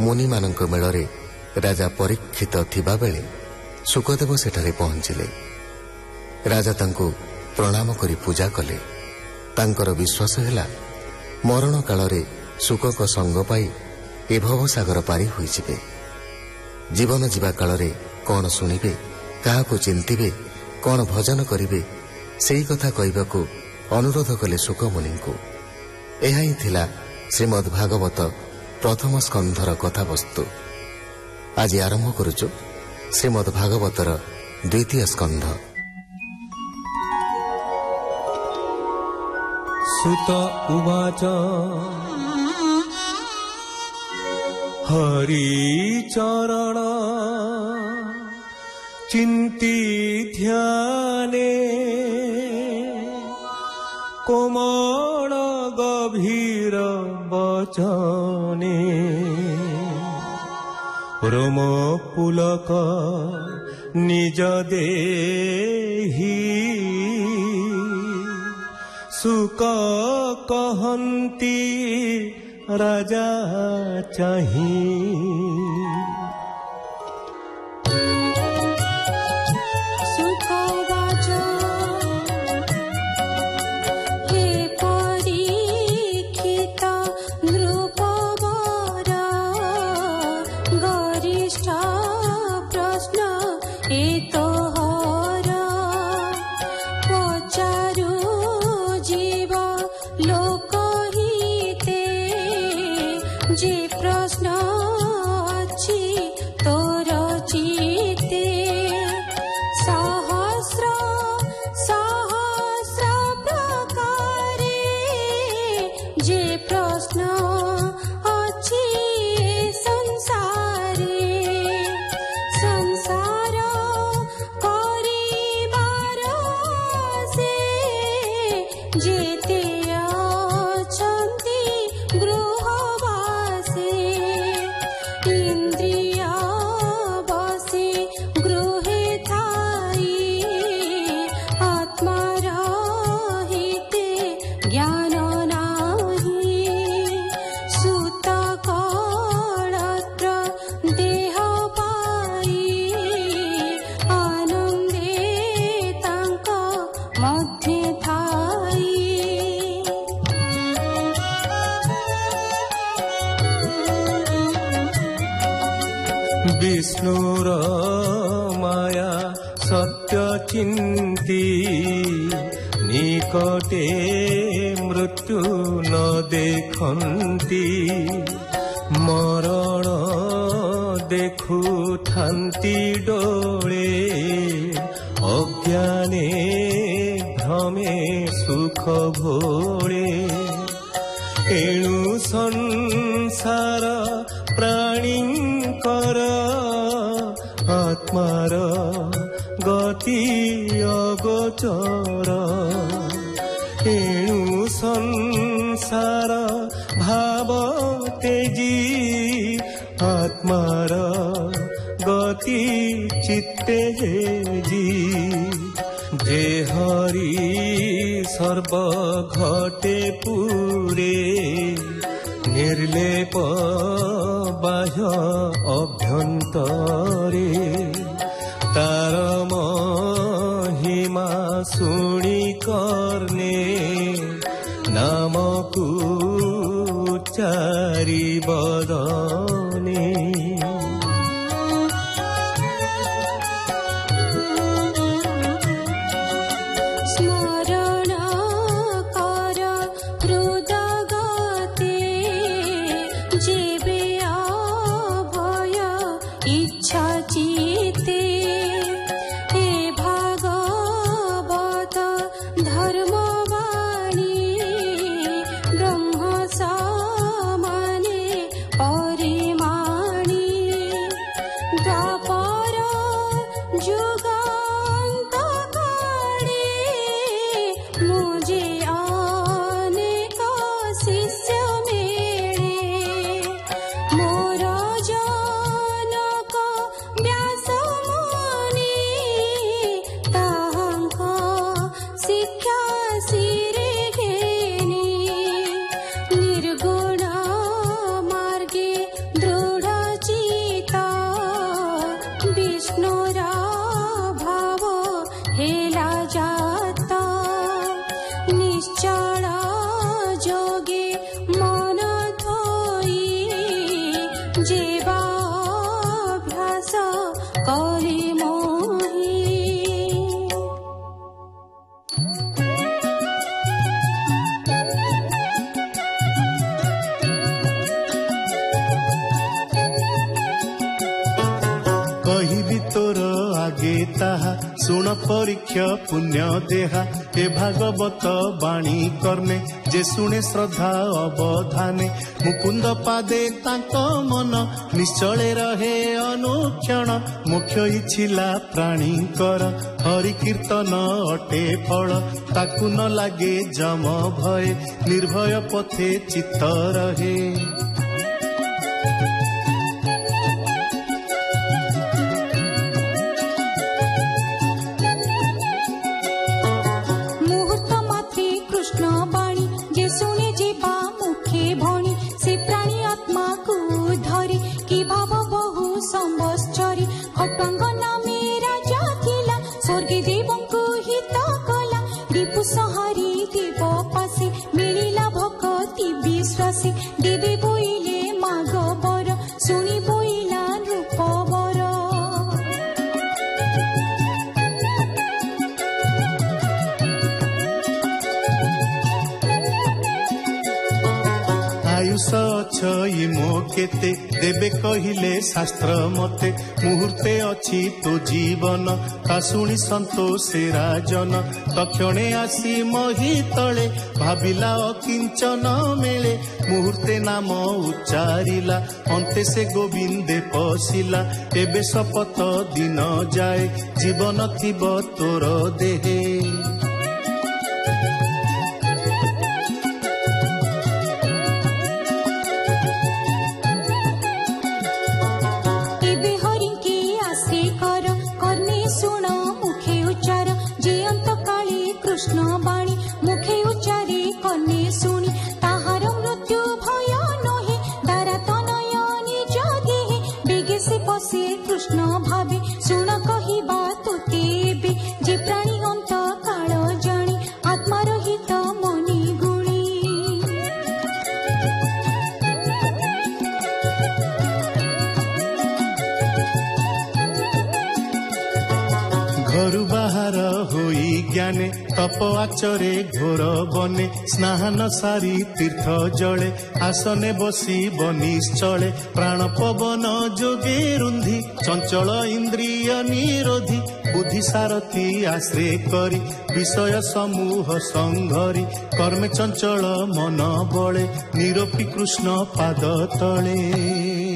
ମୁନିମାନଙ୍କ ମେଳରେ ରାଜା ପରୀକ୍ଷିତ ଥିବାବେଳେ ଶୁକଦେବ ସେଠାରେ ପହଞ୍ଚିଲେ। ରାଜା ତାଙ୍କୁ ପ୍ରଣାମ କରି ପୂଜା କଲେ। ତାଙ୍କର ବିଶ୍ୱାସ ହେଲା ମରଣ କାଳରେ ଶୁକଙ୍କ ସଙ୍ଗ ପାଇ ଏ ଭବସାଗର ପାରି ହୋଇଯିବେ। ଜୀବନ ଯିବା କାଳରେ କ'ଣ ଶୁଣିବେ, କାହାକୁ ଚିନ୍ତିବେ, କ'ଣ ଭଜନ କରିବେ, ସେଇ କଥା କହିବାକୁ ଅନୁରୋଧ କଲେ ଶୁକମୁନିଙ୍କୁ। ଏହା ହିଁ ଥିଲା ଶ୍ରୀମଦ୍ ଭାଗବତ ପ୍ରଥମ ସ୍କନ୍ଧର କଥାବସ୍ତୁ। ଆଜି ଆରମ୍ଭ କରୁଛୁ ଶ୍ରୀମଦ୍ ଭାଗବତର ଦ୍ୱିତୀୟ ସ୍କନ୍ଧ। ସୁତ ଉବାଚ ହରିଚରଣ ଚିନ୍ତି ଧ୍ୟାନେ କୋମଳ ଗଭୀର ବଚନେ ରୋମ ପୁଲକ ନିଜ ଦେହି ଶୁକ କହନ୍ତି ରାଜା ଚାହିଁ। ବିଷ୍ଣୁର ମାୟା ସତ୍ୟ ଚିନ୍ତି ନିକଟେ ମୃତ୍ୟୁ ନ ଦେଖନ୍ତି ମରଣ ଦେଖୁଥାନ୍ତି ଡୋଳେ ଅଜ୍ଞାନେ ଭ୍ରମେ ସୁଖ ଭୋଳେ ଏଣୁ ସଂସାର ପ୍ରାଣୀଙ୍କର ଆତ୍ମାର ଗତି ଅଗୋଚର ଏଣୁ ସଂସାର ଭାବ ତେଜି ଆତ୍ମାର ଗତି ଚିତ୍ତେ ହେଜି ଯେ ହରି ସର୍ବ ଘଟେ ପୁରେ ନିର୍ଲେପ ବାହ୍ୟ ଅଭ୍ୟନ୍ତରେ ତାର ମହିମା ଶୁଣି କର୍ଣ୍ଣେ ନାମକୁ ଚାରି ବଦନେ ब्रह्म समाने परिमाणी जीवाभ्यास करि मोहि कहिबि तोर आगे ताहा शुण परीक्षा पुण्य देहा ए भागवत बाणी कर्णे जे शुणे श्रद्धा अवधाने मुकुंद पादे तांक मन निश्चले रहे अनुक्षण मोक्ष इच्छिला प्राणीकर हरि कीर्तन अटे फल ताकु न लागे जम भय निर्भय पथे चित्त रहे सहरी देव पासे मिलिला भक्ति विश्वासी देवी बोइले माग बर शुणी बोइला रूप बर आयुष अछि मो केते देवे कहिले शास्त्र मते मुहूर्ते अछि तो जीवन ता शुणी संतोषे राजन तक्षणे आसी मही तले भाबिला अकिंचन मेले मुहूर्ते नाम उच्चारिला अन्ते से गोविंदे पशिला एबे शपथ दिन जाए जीवन थिब तोर देहे कृष्ण बाणी मुखे उच्चारे कन्ने शुणी ताहार मृत्यु भय नहे दारा तनय निज देहे बेगे से पशे कृष्ण भावे शुण कहिबा तोते बे जे प्राणी अंत काल जाने आत्मा रहित मनि गुणी घरु बाहर होई ज्ञाने तप आचरे घोर बने स्नान सारी तीर्थ जले आसने बसी बनिश्चले प्राण पवन जोगे रुंधी चंचल इंद्रिय निरोधी बुद्धि सारथी आश्रे करी विषय समूह संघरी कर्मे चंचल मन बळे निरोपी कृष्ण पाद तले